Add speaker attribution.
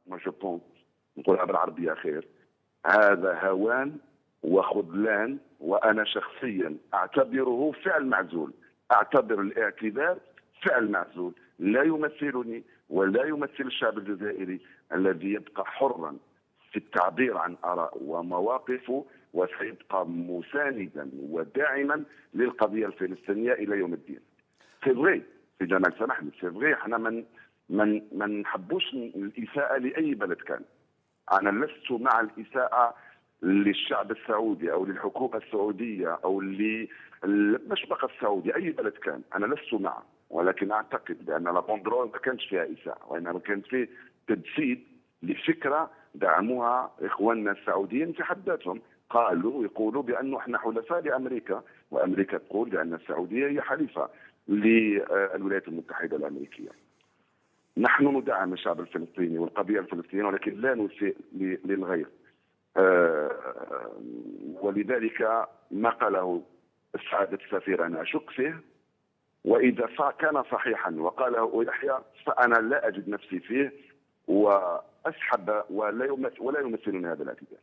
Speaker 1: جو بونس نقولها بالعربيه خير. هذا هوان وخذلان، وانا شخصيا اعتبره فعل معزول، اعتبر الاعتذار فعل معزول لا يمثلني ولا يمثل الشعب الجزائري الذي يبقى حرا في التعبير عن آراءه ومواقفه، وسيبقى مساندا وداعما للقضيه الفلسطينيه الى يوم الدين. سي فغي في جمال سامحني، سي فغي احنا ما نحبوش الاساءه لاي بلد كان. انا لست مع الاساءه للشعب السعودي او للحكومه السعوديه او للمشبقه السعودي، اي بلد كان انا لست معه، ولكن اعتقد بان لا بوندرول ما كانش فيها اساءه، وانما كان فيه تجسيد لفكره دعموها اخواننا السعوديين في حد ذاتهم. يقولوا بانه احنا حلفاء لامريكا، وامريكا تقول بان السعوديه هي حليفه للولايات المتحده الامريكيه. نحن ندعم الشعب الفلسطيني والقضيه الفلسطينيه، ولكن لا نسيء للغير. ولذلك ما قاله سعادة السفير أنا أشك فيه، وإذا كان صحيحا وقاله يحيى فأنا لا أجد نفسي فيه وأسحب ولا يمثلني هذا الاعتذار.